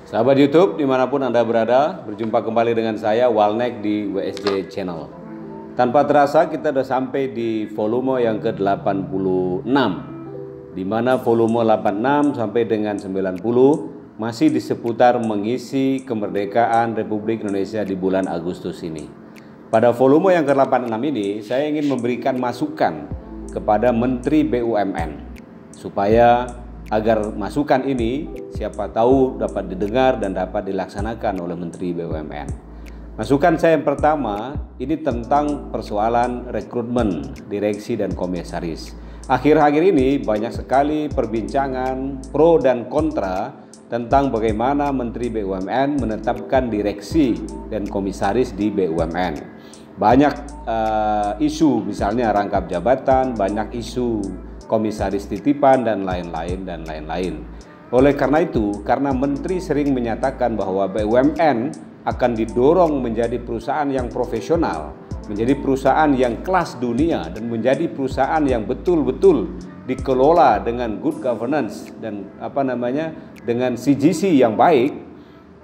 Sahabat YouTube dimanapun Anda berada, berjumpa kembali dengan saya Walnek di WSJ Channel. Tanpa terasa kita sudah sampai di volume yang ke-86, di mana volume 86 sampai dengan 90 masih di seputar mengisi kemerdekaan Republik Indonesia di bulan Agustus ini. Pada volume yang ke-86 ini saya ingin memberikan masukan kepada Menteri BUMN supaya agar masukan ini siapa tahu dapat didengar dan dapat dilaksanakan oleh Menteri BUMN. Masukan saya yang pertama ini tentang persoalan rekrutmen direksi dan komisaris. Akhir-akhir ini banyak sekali perbincangan pro dan kontra tentang bagaimana Menteri BUMN menetapkan direksi dan komisaris di BUMN. Banyak isu misalnya rangkap jabatan, banyak isu komisaris titipan dan lain-lain. Oleh karena itu, karena Menteri sering menyatakan bahwa BUMN akan didorong menjadi perusahaan yang profesional, menjadi perusahaan yang kelas dunia dan menjadi perusahaan yang betul-betul dikelola dengan good governance dan dengan CGC yang baik,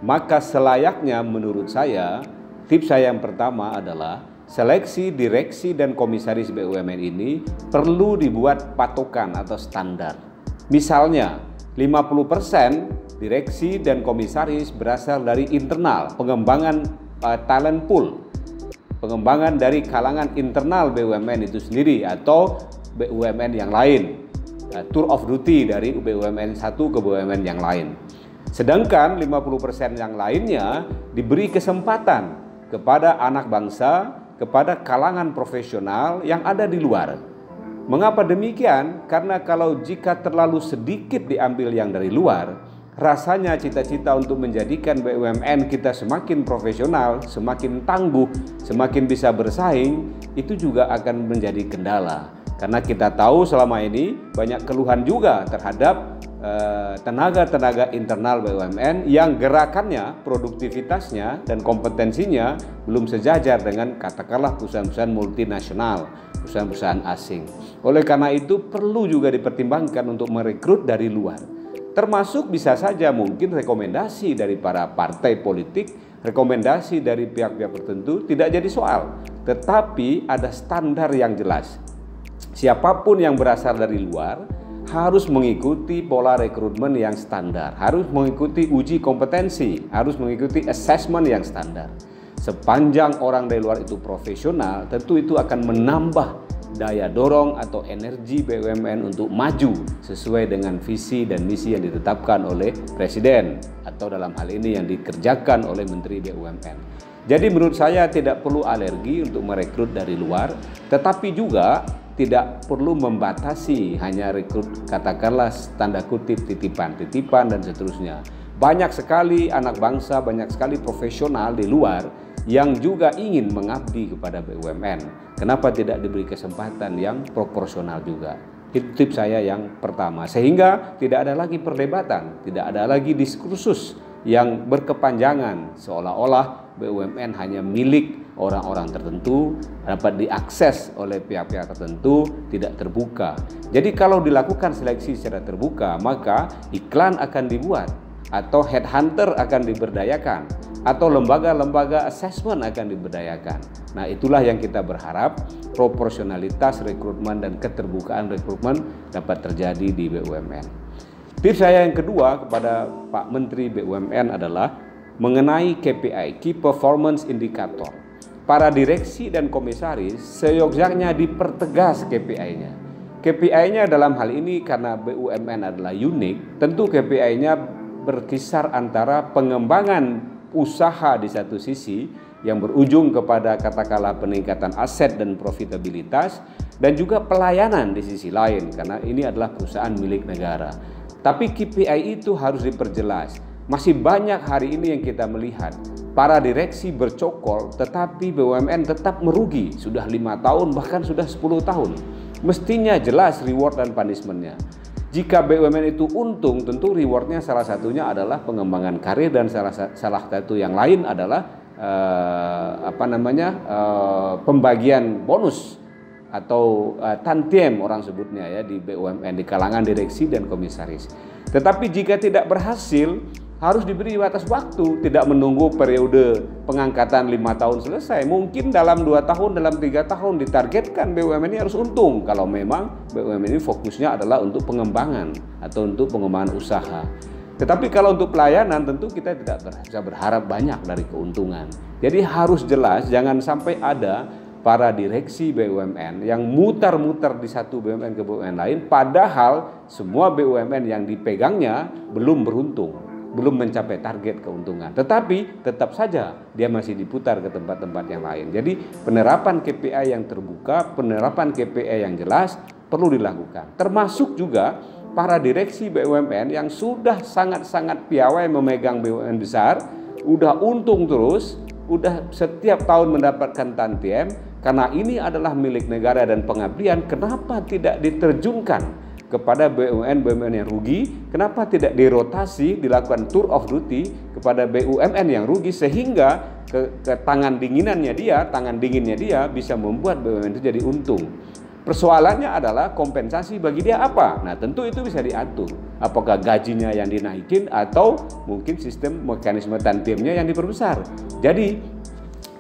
maka selayaknya menurut saya, tips saya yang pertama adalah seleksi direksi dan komisaris BUMN ini perlu dibuat patokan atau standar. Misalnya 50% direksi dan komisaris berasal dari internal, pengembangan talent pool, pengembangan dari kalangan internal BUMN itu sendiri atau BUMN yang lain, tour of duty dari BUMN satu ke BUMN yang lain. Sedangkan 50% yang lainnya diberi kesempatan kepada anak bangsa, kepada kalangan profesional yang ada di luar. Mengapa demikian? Karena kalau jika terlalu sedikit diambil yang dari luar, rasanya cita-cita untuk menjadikan BUMN kita semakin profesional, semakin tangguh, semakin bisa bersaing, itu juga akan menjadi kendala. Karena kita tahu selama ini banyak keluhan juga terhadap tenaga-tenaga internal BUMN yang gerakannya, produktivitasnya dan kompetensinya belum sejajar dengan katakanlah perusahaan-perusahaan multinasional, perusahaan-perusahaan asing. Oleh karena itu perlu juga dipertimbangkan untuk merekrut dari luar. Termasuk bisa saja mungkin rekomendasi dari para partai politik, rekomendasi dari pihak-pihak tertentu tidak jadi soal. Tetapi ada standar yang jelas. Siapapun yang berasal dari luar harus mengikuti pola rekrutmen yang standar, harus mengikuti uji kompetensi, harus mengikuti assessment yang standar. Sepanjang orang dari luar itu profesional, tentu itu akan menambah daya dorong atau energi BUMN untuk maju sesuai dengan visi dan misi yang ditetapkan oleh Presiden atau dalam hal ini yang dikerjakan oleh Menteri BUMN. Jadi menurut saya tidak perlu alergi untuk merekrut dari luar, tetapi juga tidak perlu membatasi hanya rekrut katakanlah tanda kutip titipan dan seterusnya. Banyak sekali anak bangsa, banyak sekali profesional di luar yang juga ingin mengabdi kepada BUMN. Kenapa tidak diberi kesempatan yang proporsional juga? Itu tips saya yang pertama. Sehingga tidak ada lagi perdebatan, tidak ada lagi diskursus yang berkepanjangan seolah-olah BUMN hanya milik orang-orang tertentu, dapat diakses oleh pihak-pihak tertentu, tidak terbuka. Jadi kalau dilakukan seleksi secara terbuka, maka iklan akan dibuat, atau headhunter akan diberdayakan, atau lembaga-lembaga assessment akan diberdayakan. Nah, itulah yang kita berharap, proporsionalitas rekrutmen dan keterbukaan rekrutmen dapat terjadi di BUMN. Tips saya yang kedua kepada Pak Menteri BUMN adalah mengenai KPI, Key Performance Indicator. Para direksi dan komisaris seyogyanya dipertegas KPI-nya. KPI-nya dalam hal ini karena BUMN adalah unik, tentu KPI-nya berkisar antara pengembangan usaha di satu sisi yang berujung kepada katakanlah peningkatan aset dan profitabilitas dan juga pelayanan di sisi lain karena ini adalah perusahaan milik negara. Tapi KPI itu harus diperjelas. Masih banyak hari ini yang kita melihat para direksi bercokol tetapi BUMN tetap merugi sudah 5 tahun bahkan sudah 10 tahun. Mestinya jelas reward dan punishment-nya. Jika BUMN itu untung, tentu rewardnya salah satunya adalah pengembangan karir dan salah satu yang lain adalah pembagian bonus atau tantiem orang sebutnya ya di BUMN di kalangan direksi dan komisaris. Tetapi jika tidak berhasil, harus diberi batas waktu, tidak menunggu periode pengangkatan 5 tahun selesai. Mungkin dalam 2 tahun, dalam 3 tahun ditargetkan BUMN ini harus untung kalau memang BUMN ini fokusnya adalah untuk pengembangan atau untuk pengembangan usaha. Tetapi kalau untuk pelayanan tentu kita tidak bisa berharap banyak dari keuntungan. Jadi harus jelas, jangan sampai ada para direksi BUMN yang mutar-mutar di satu BUMN ke BUMN lain, padahal semua BUMN yang dipegangnya belum beruntung, belum mencapai target keuntungan. Tetapi tetap saja dia masih diputar ke tempat-tempat yang lain. Jadi penerapan KPI yang terbuka, penerapan KPI yang jelas perlu dilakukan. Termasuk juga para direksi BUMN yang sudah sangat-sangat piawai memegang BUMN besar, udah untung terus, udah setiap tahun mendapatkan tantiem, karena ini adalah milik negara dan pengabdian, kenapa tidak diterjunkan kepada BUMN yang rugi? Kenapa tidak dirotasi, dilakukan tour of duty kepada BUMN yang rugi, sehingga ke tangan dinginnya dia bisa membuat BUMN itu jadi untung. Persoalannya adalah kompensasi bagi dia apa? Nah, tentu itu bisa diatur. Apakah gajinya yang dinaikin atau mungkin sistem mekanisme tantiemnya yang diperbesar. Jadi,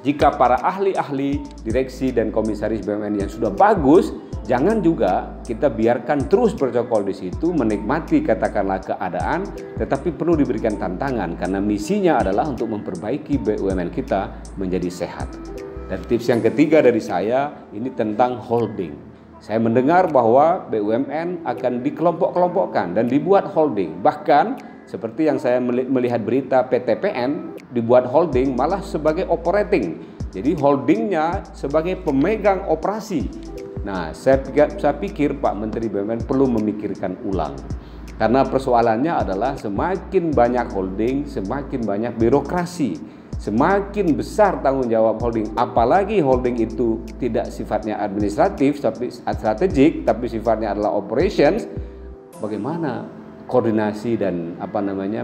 jika para ahli-ahli direksi dan komisaris BUMN yang sudah bagus, jangan juga kita biarkan terus bercokol di situ, menikmati katakanlah keadaan, tetapi perlu diberikan tantangan karena misinya adalah untuk memperbaiki BUMN kita menjadi sehat. Dan tips yang ketiga dari saya ini tentang holding. Saya mendengar bahwa BUMN akan dikelompok-kelompokkan dan dibuat holding. Bahkan seperti yang saya melihat berita PTPN dibuat holding malah sebagai operating. Jadi holdingnya sebagai pemegang operasi. Nah, saya pikir Pak Menteri BUMN perlu memikirkan ulang. Karena persoalannya adalah semakin banyak holding, semakin banyak birokrasi. Semakin besar tanggung jawab holding, apalagi holding itu tidak sifatnya administratif tapi strategik, tapi sifatnya adalah operations. Bagaimana koordinasi dan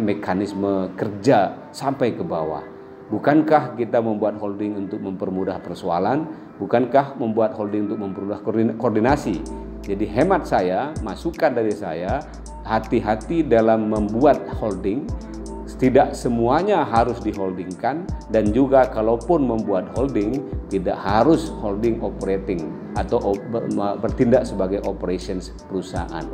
mekanisme kerja sampai ke bawah? Bukankah kita membuat holding untuk mempermudah persoalan? Bukankah membuat holding untuk mempermudah koordinasi? Jadi hemat saya, masukan dari saya, hati-hati dalam membuat holding. Tidak semuanya harus diholdingkan, dan juga kalaupun membuat holding tidak harus holding operating atau bertindak sebagai operations perusahaan.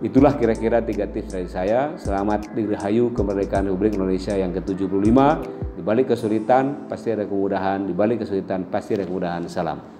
Itulah kira-kira 3 tips dari saya. Selamat Dirgahayu kemerdekaan Republik Indonesia yang ke-75. Di balik kesulitan pasti ada kemudahan, di balik kesulitan pasti ada kemudahan. Salam.